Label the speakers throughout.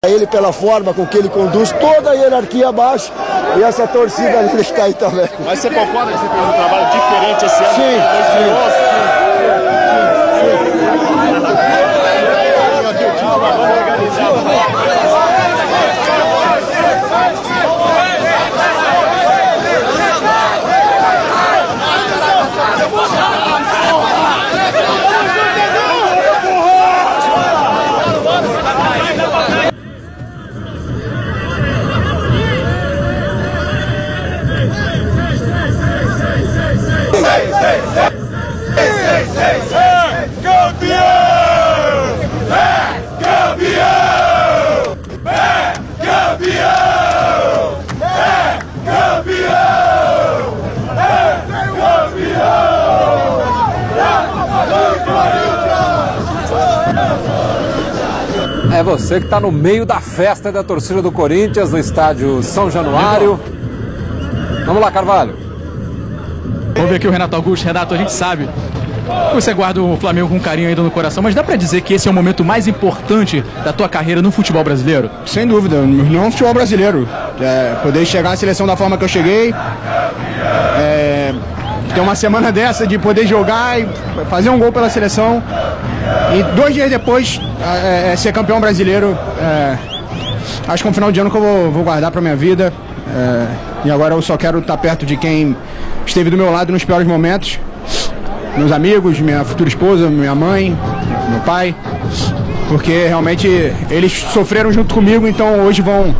Speaker 1: Ele pela forma com que ele conduz toda a hierarquia abaixo e essa torcida ali está aí também.
Speaker 2: Mas você concorda que você fez um trabalho diferente esse ano?
Speaker 3: É você que está no meio da festa da torcida do Corinthians no estádio São Januário. Vamos lá, Carvalho.
Speaker 4: Vamos ver aqui o Renato Augusto. Renato, a gente sabe que você guarda o Flamengo com carinho ainda no coração, mas dá pra dizer que esse é o momento mais importante da tua carreira no futebol brasileiro?
Speaker 5: Sem dúvida, não no futebol brasileiro. Poder chegar à seleção da forma que eu cheguei, ter uma semana dessa de poder jogar e fazer um gol pela seleção e 2 dias depois ser campeão brasileiro, acho que é um final de ano que eu vou guardar pra minha vida, e agora eu só quero estar perto de quem esteve do meu lado nos piores momentos, meus amigos, minha futura esposa, minha mãe, meu pai, porque realmente eles sofreram junto comigo, então hoje vão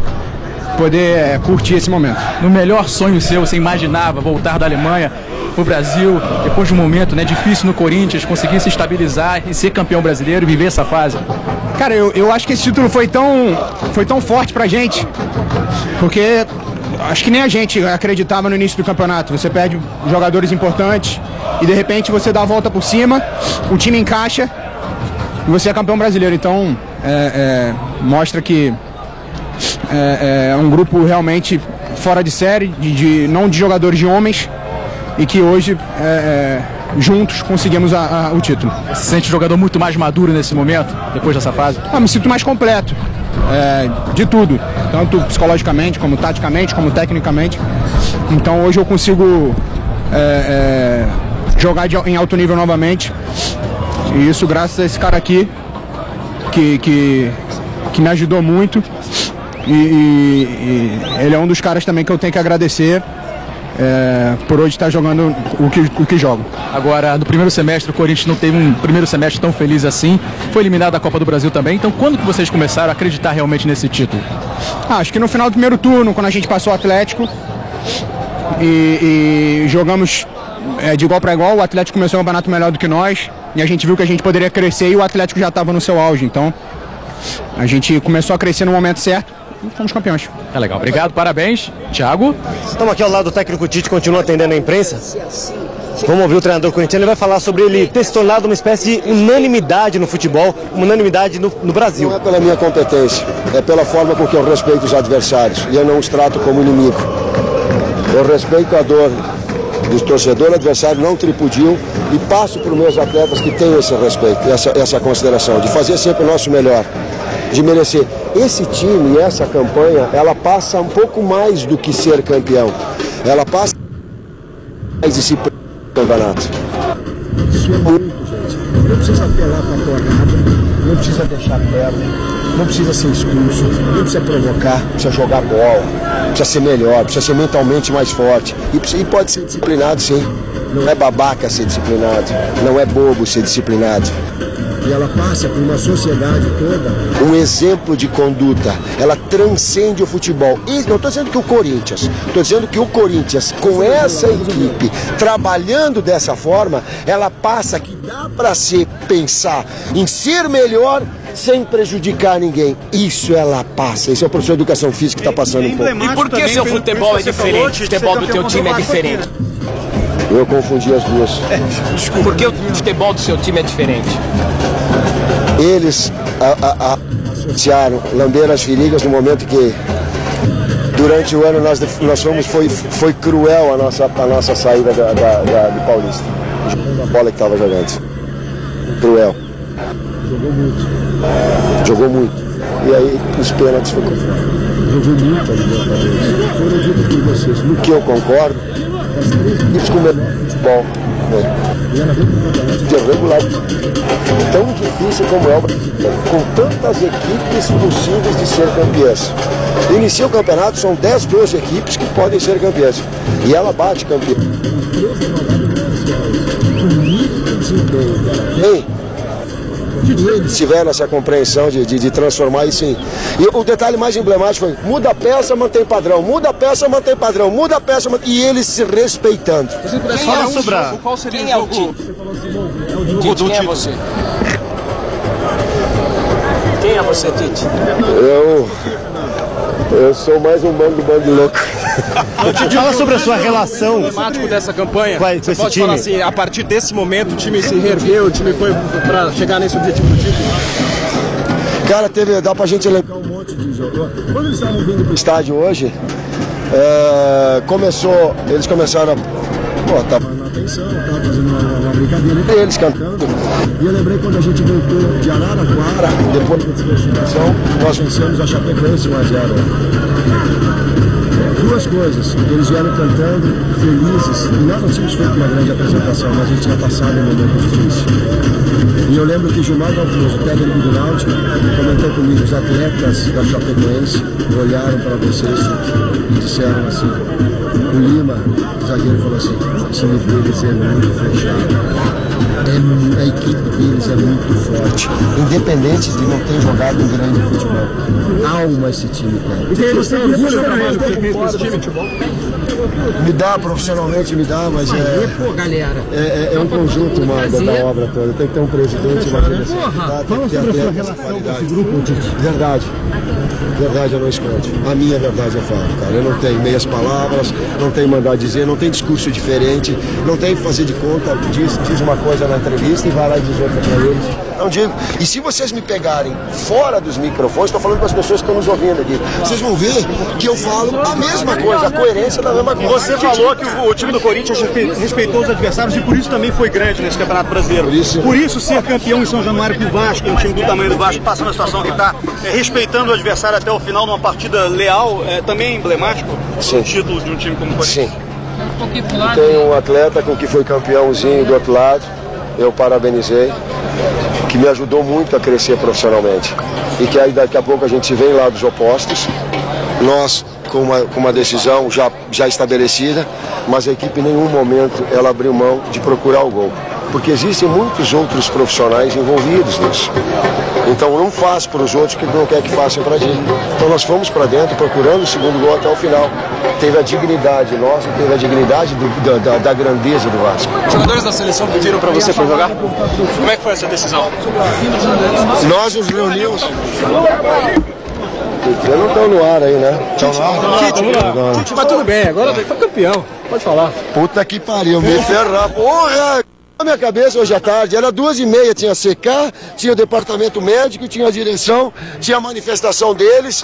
Speaker 5: poder curtir esse momento.
Speaker 4: No melhor sonho seu, você imaginava voltar da Alemanha pro Brasil, depois de um momento difícil no Corinthians, conseguir se estabilizar e ser campeão brasileiro e viver essa fase?
Speaker 5: Cara, eu acho que esse título foi tão forte pra gente, porque acho que nem a gente acreditava no início do campeonato. Você perde jogadores importantes e de repente você dá a volta por cima, o time encaixa e você é campeão brasileiro. Então mostra que é um grupo realmente fora de série, não de jogadores, de homens, e que hoje juntos conseguimos o título.
Speaker 4: Você se sente um jogador muito mais maduro nesse momento, depois dessa fase?
Speaker 5: Me sinto mais completo, de tudo, tanto psicologicamente, como taticamente, como tecnicamente. Então hoje eu consigo jogar em alto nível novamente, e isso graças a esse cara aqui, que me ajudou muito, e ele é um dos caras também que eu tenho que agradecer por hoje estar jogando o que jogo.
Speaker 4: Agora, no primeiro semestre, o Corinthians não teve um primeiro semestre tão feliz assim, foi eliminado da Copa do Brasil também, então quando que vocês começaram a acreditar realmente nesse título?
Speaker 5: Acho que no final do primeiro turno, quando a gente passou o Atlético e jogamos de igual para igual, o Atlético começou um campeonato melhor do que nós, e a gente viu que a gente poderia crescer e o Atlético já estava no seu auge, então a gente começou a crescer no momento certo e fomos campeões.
Speaker 4: É legal, obrigado, parabéns. Thiago?
Speaker 6: Estamos aqui ao lado do técnico Tite, continua atendendo a imprensa. Vamos ouvir o treinador corintiano, ele vai falar sobre ele ter se tornado uma espécie de unanimidade no futebol, uma unanimidade no Brasil.
Speaker 1: Não é pela minha competência, é pela forma com que eu respeito os adversários e eu não os trato como inimigo. Eu respeito a dor do torcedor adversário, não tripudio, e passo para os meus atletas que têm esse respeito, essa consideração, de fazer sempre o nosso melhor, de merecer. Esse time e essa campanha, ela passa um pouco mais do que ser campeão. Ela passa mais disciplina do campeonato. Isso é muito, gente. Não precisa apelar para a porrada, não precisa deixar perna, não precisa ser expulso, não precisa provocar, precisa jogar bola, precisa ser melhor, precisa ser mentalmente mais forte. E pode ser disciplinado, sim. Não é babaca ser disciplinado, não é bobo ser disciplinado. E ela passa por uma sociedade toda um exemplo de conduta. Ela transcende o futebol. E não estou dizendo que o Corinthians, estou dizendo que o Corinthians, com essa equipe, trabalhando dessa forma, ela passa que dá para se pensar em ser melhor sem prejudicar ninguém. Isso ela passa. Isso é o professor de educação física que está passando um pouco.
Speaker 7: E por que seu futebol é diferente? O futebol do teu time é diferente?
Speaker 1: Eu confundi as duas.
Speaker 7: Por que o futebol do seu time é diferente?
Speaker 1: Eles associaram, lamberam as feridas no momento que durante o ano nós fomos, foi cruel a nossa saída do Paulista. A bola que estava jogando. Cruel. Jogou muito. E aí os pênaltis ficou. Eu vi muito a Libertadores. Foram dito por vocês. No que eu concordo, isso como é bom. De regular. Tão difícil como é o brasileiro, com tantas equipes possíveis de ser campeãs. Inicia o campeonato, são 10, 12 equipes que podem ser campeãs. E ela bate campeã. Se tiver essa compreensão de transformar isso em... E o detalhe mais emblemático foi: muda a peça, mantém padrão, muda a peça, mantém padrão, muda a peça, e eles se respeitando.
Speaker 2: Fala sobre
Speaker 7: Qual seria o jogo? Quem é você? Quem é você, Tite?
Speaker 1: Eu sou mais um bando louco.
Speaker 6: Tite, fala sobre a sua relação
Speaker 2: emblemático dessa campanha.
Speaker 6: com esse
Speaker 2: Pode
Speaker 6: time.
Speaker 2: falar assim, a partir desse momento o time se reergueu, o time foi para chegar nesse objetivo do título.
Speaker 1: Cara, dá pra gente lembrar um monte de jogador. Quando eles estavam vindo pro estádio hoje, eles começaram a... Pô, tava na atenção, tava fazendo uma brincadeira entre eles cantando. E eu lembrei quando a gente voltou de Araraquara, depois da desclassificação, nós vencemos a Chapecoense 1-0. Duas coisas: eles vieram cantando, felizes, e nós não tínhamos feito uma grande apresentação, mas a gente tinha passado um momento difícil. E eu lembro que Gilmar Dalpozo, o técnico do Náutico, comentou comigo: os atletas da Chapecoense olharam para vocês e disseram assim. O Lima, o zagueiro, falou assim: o time deles é muito fechado. A equipe deles é muito forte, independente de não ter jogado um grande futebol. Alma esse time tem.
Speaker 2: E você tem orgulho do trabalho que você fez com esse time, futebol?
Speaker 1: Me dá, profissionalmente me dá, mas é um conjunto da obra toda. Tem que ter um presidente, uma representatividade, tem que ter atletas de qualidade. Verdade eu não escondo. A minha verdade eu falo, cara. Eu não tenho meias palavras, não tenho mandar dizer, não tenho discurso diferente, não tenho que fazer de conta, diz uma coisa na entrevista e vai lá e diz outra para eles. Não digo. E se vocês me pegarem fora dos microfones, estou falando para as pessoas que estão nos ouvindo aqui, vocês vão ver que eu falo a mesma coisa, a coerência da mesma coisa.
Speaker 2: Você falou que o time do Corinthians respeitou os adversários e por isso também foi grande nesse Campeonato Brasileiro. Por isso ser campeão em São Januário com o Vasco, um time do tamanho do Vasco, passando a situação que está, respeitando o adversário até o final numa partida leal, também é emblemático o título de um time como o Corinthians.
Speaker 1: Sim. Tem um atleta com que foi campeãozinho do outro lado, eu parabenizei, que me ajudou muito a crescer profissionalmente. E que aí daqui a pouco a gente vem lá dos opostos, nós com uma decisão já estabelecida, mas a equipe em nenhum momento ela abriu mão de procurar o gol. Porque existem muitos outros profissionais envolvidos nisso. Então não faz para os outros o que não quer que façam para a gente. Então nós fomos para dentro procurando o segundo gol até o final. Teve a dignidade nossa, teve a dignidade da grandeza do Vasco.
Speaker 2: Os jogadores da seleção pediram para você para jogar? Como é que foi essa decisão?
Speaker 1: Nós nos reunimos. Eles não estão no ar aí, né? Estão no ar?
Speaker 2: Mas tudo bem, agora foi campeão. Pode falar.
Speaker 1: Puta que pariu, me ferrar. Porra! Na minha cabeça hoje à tarde, era 2h30, tinha CK, tinha o departamento médico, tinha a direção, tinha a manifestação deles,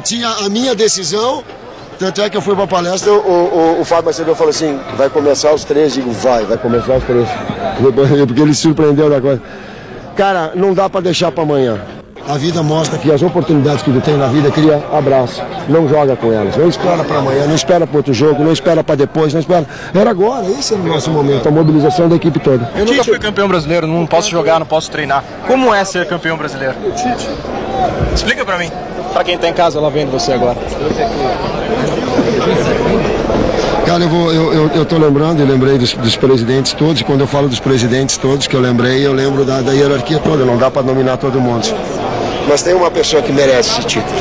Speaker 1: tinha a minha decisão. Tanto é que eu fui para a palestra, o Fábio Macedeu falou assim: vai começar os 3, digo, vai começar os 3. Porque ele se surpreendeu da coisa. Cara, não dá para deixar para amanhã. A vida mostra que as oportunidades que tu tem na vida, cria abraço. Não joga com elas. Não espera para amanhã, não espera para outro jogo, não espera para depois, não espera. Era agora, esse era o nosso momento, a mobilização da equipe toda.
Speaker 2: Eu nunca fui campeão brasileiro, não posso jogar, não posso treinar. Como é ser campeão brasileiro? Explica para mim. Para quem tá em casa lá vendo você agora.
Speaker 1: Cara, eu tô lembrando, eu lembrei dos presidentes todos, e quando eu falo dos presidentes todos que eu lembrei, eu lembro da hierarquia toda, não dá para nominar todo mundo. Mas tem uma pessoa que merece esse título.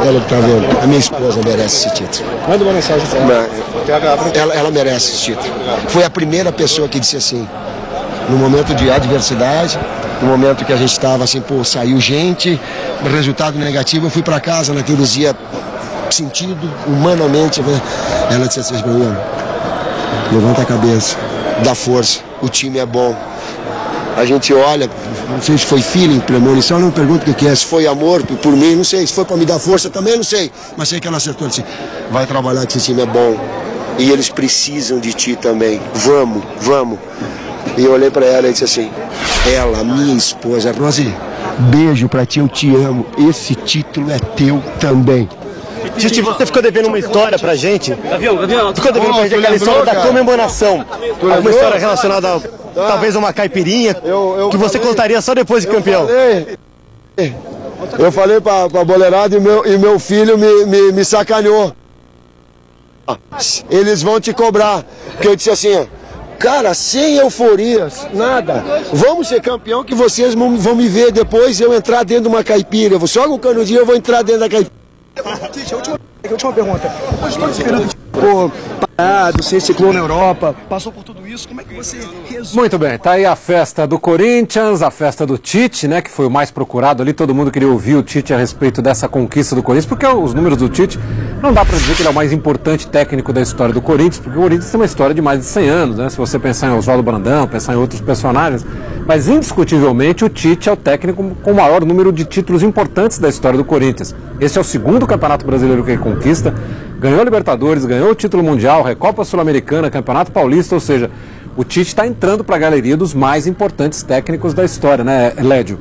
Speaker 1: Ela que tá vendo, a minha esposa merece esse título.
Speaker 2: Manda uma mensagem para ela.
Speaker 1: Ela merece esse título. Foi a primeira pessoa que disse assim, no momento de adversidade, no momento que a gente estava assim, pô, saiu gente, resultado negativo, eu fui para casa naqueles dias sentido, humanamente, ela disse assim para mim: levanta a cabeça, dá força, o time é bom. A gente olha, não sei se foi feeling, premonição, não me pergunto o que é, se foi amor por mim, não sei, se foi para me dar força também, não sei, mas sei que ela acertou, assim, vai trabalhar que esse time é bom e eles precisam de ti também, vamos. E eu olhei para ela e disse assim, ela, minha esposa, Rose, beijo pra ti, eu te amo. Esse título é teu também.
Speaker 6: Tite, você ficou devendo uma história pra gente. Ficou devendo pra gente aquela história da comemoração. Uma história relacionada talvez a uma caipirinha, que você contaria só depois de campeão.
Speaker 1: Eu falei pra boleirada e meu filho me sacaneou. Eles vão te cobrar. Porque eu disse assim, cara, sem euforias, nada. Vamos ser campeão que vocês vão me ver depois eu entrar dentro de uma caipira. Eu jogo o canudinho, eu vou entrar dentro da caipira.
Speaker 8: Última pergunta. Pô, parado, se reciclou na Europa, passou por tudo isso, como é que você resume?
Speaker 3: Muito bem, tá aí a festa do Corinthians, a festa do Tite, né, que foi o mais procurado ali, todo mundo queria ouvir o Tite a respeito dessa conquista do Corinthians, porque os números do Tite, não dá pra dizer que ele é o mais importante técnico da história do Corinthians, porque o Corinthians tem uma história de mais de 100 anos, né, se você pensar em Oswaldo Brandão, pensar em outros personagens, mas indiscutivelmente o Tite é o técnico com o maior número de títulos importantes da história do Corinthians. Esse é o segundo campeonato brasileiro que ele conquista, ganhou a Libertadores, ganhou o título mundial, Recopa Sul-Americana, Campeonato Paulista, ou seja, o Tite está entrando para a galeria dos mais importantes técnicos da história, né, Lédio?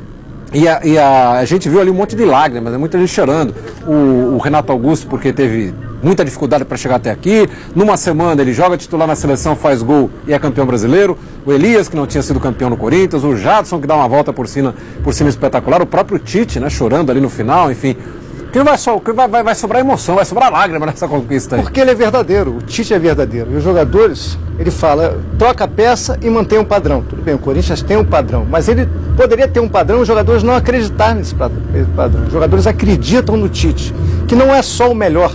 Speaker 3: E a gente viu ali um monte de lágrimas, né? Muita gente chorando. O Renato Augusto, porque teve muita dificuldade para chegar até aqui. Numa semana ele joga titular na seleção, faz gol e é campeão brasileiro. O Elias, que não tinha sido campeão no Corinthians. O Jadson, que dá uma volta por cima espetacular. O próprio Tite, né, chorando ali no final, enfim. Vai sobrar emoção, vai sobrar lágrima nessa conquista aí.
Speaker 9: Porque ele é verdadeiro, o Tite é verdadeiro. E os jogadores, ele fala, troca a peça e mantém um padrão. Tudo bem, o Corinthians tem um padrão, mas ele poderia ter um padrão e os jogadores não acreditarem nesse padrão. Os jogadores acreditam no Tite, que não é só o melhor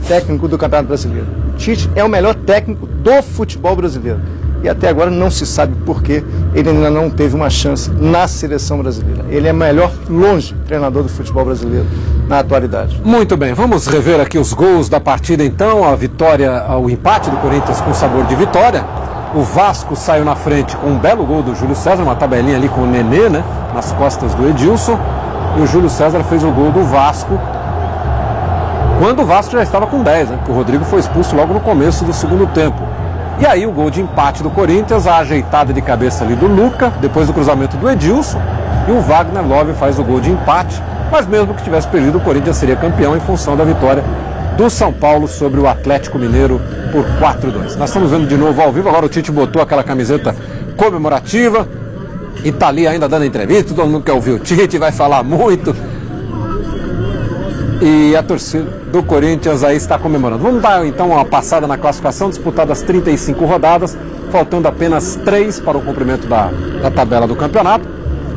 Speaker 9: técnico do Campeonato Brasileiro. O Tite é o melhor técnico do futebol brasileiro. E até agora não se sabe por que ele ainda não teve uma chance na seleção brasileira. Ele é o melhor, longe, treinador do futebol brasileiro na atualidade.
Speaker 3: Muito bem, vamos rever aqui os gols da partida então, a vitória, o empate do Corinthians com sabor de vitória. O Vasco saiu na frente com um belo gol do Júlio César, uma tabelinha ali com o Nenê, né, nas costas do Edilson. E o Júlio César fez o gol do Vasco quando o Vasco já estava com 10, né, porque o Rodrigo foi expulso logo no começo do segundo tempo. E aí o gol de empate do Corinthians, a ajeitada de cabeça ali do Luca, depois do cruzamento do Edilson, e o Wagner Love faz o gol de empate, mas mesmo que tivesse perdido, o Corinthians seria campeão em função da vitória do São Paulo sobre o Atlético Mineiro por 4-2. Nós estamos vendo de novo ao vivo, agora o Tite botou aquela camiseta comemorativa e tá ali ainda dando entrevista, todo mundo quer ouvir o Tite, vai falar muito. E a torcida do Corinthians aí está comemorando. Vamos dar então uma passada na classificação, disputadas 35 rodadas, faltando apenas 3 para o cumprimento da tabela do campeonato.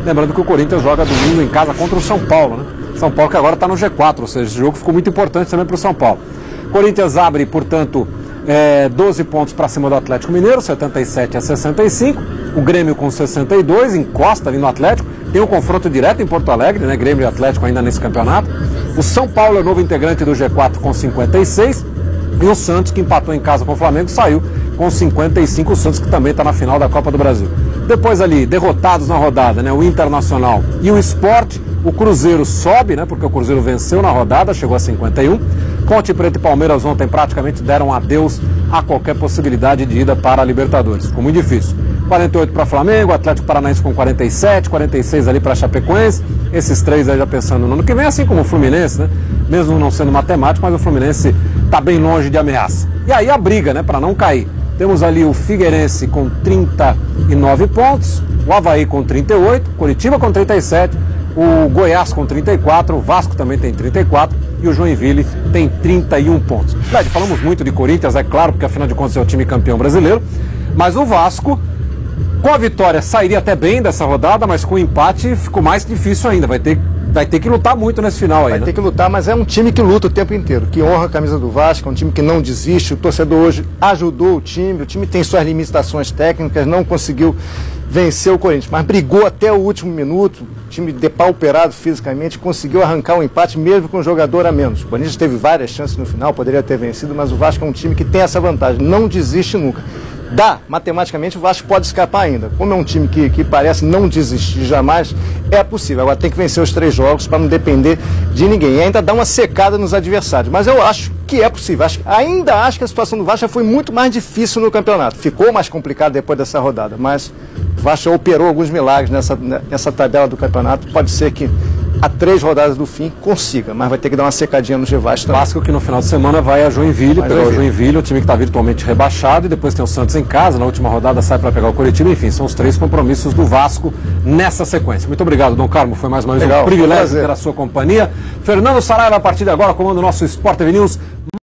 Speaker 3: Lembrando que o Corinthians joga domingo em casa contra o São Paulo, né? São Paulo que agora está no G4, ou seja, esse jogo ficou muito importante também para o São Paulo. Corinthians abre, portanto, 12 pontos para cima do Atlético Mineiro, 77-65. O Grêmio com 62, encosta ali no Atlético. Tem um confronto direto em Porto Alegre, né? Grêmio e Atlético ainda nesse campeonato. O São Paulo é o novo integrante do G4 com 56. E o Santos, que empatou em casa com o Flamengo, saiu com 55. O Santos que também está na final da Copa do Brasil. Depois ali, derrotados na rodada, né? O Internacional e o Sport. O Cruzeiro sobe, né? Porque o Cruzeiro venceu na rodada, chegou a 51. Ponte Preta e Palmeiras ontem praticamente deram adeus a qualquer possibilidade de ida para a Libertadores. Ficou muito difícil. 48 para Flamengo, Atlético Paranaense com 47, 46 ali para Chapecoense. Esses três aí já pensando no ano que vem, assim como o Fluminense, né? Mesmo não sendo matemático, mas o Fluminense está bem longe de ameaça. E aí a briga, né? Para não cair. Temos ali o Figueirense com 39 pontos, o Avaí com 38, Curitiba com 37, o Goiás com 34, o Vasco também tem 34 e o Joinville tem 31 pontos. Led, falamos muito de Corinthians, é claro, porque afinal de contas é o time campeão brasileiro, mas o Vasco, com a vitória, sairia até bem dessa rodada, mas com o empate ficou mais difícil ainda, vai ter que lutar muito nesse final aí,
Speaker 9: Vai
Speaker 3: né?
Speaker 9: ter que lutar, mas é um time que luta o tempo inteiro, que honra a camisa do Vasco, é um time que não desiste, o torcedor hoje ajudou o time tem suas limitações técnicas, não conseguiu vencer o Corinthians, mas brigou até o último minuto, o time depauperado fisicamente, conseguiu arrancar o empate mesmo com um jogador a menos. O Corinthians teve várias chances no final, poderia ter vencido, mas o Vasco é um time que tem essa vantagem, não desiste nunca. matematicamente o Vasco pode escapar ainda. Como é um time que parece não desistir jamais, é possível. Agora tem que vencer os 3 jogos para não depender de ninguém. E ainda dá uma secada nos adversários. Mas eu acho que é possível. Ainda acho que a situação do Vasco já foi muito mais difícil no campeonato. Ficou mais complicado depois dessa rodada, mas o Vasco operou alguns milagres nessa tabela do campeonato. Pode ser que a 3 rodadas do fim consiga, mas vai ter que dar uma secadinha nos rivais também.
Speaker 3: Vasco que no final de semana vai a Joinville, pegar o Joinville, o time que está virtualmente rebaixado, e depois tem o Santos em casa, na última rodada sai para pegar o Coritiba. Enfim, são os 3 compromissos do Vasco nessa sequência. Muito obrigado, Dom Carmo, foi mais uma vez um privilégio ter a sua companhia. Fernando Saraiva, a partir de agora, comanda o nosso Sport TV News.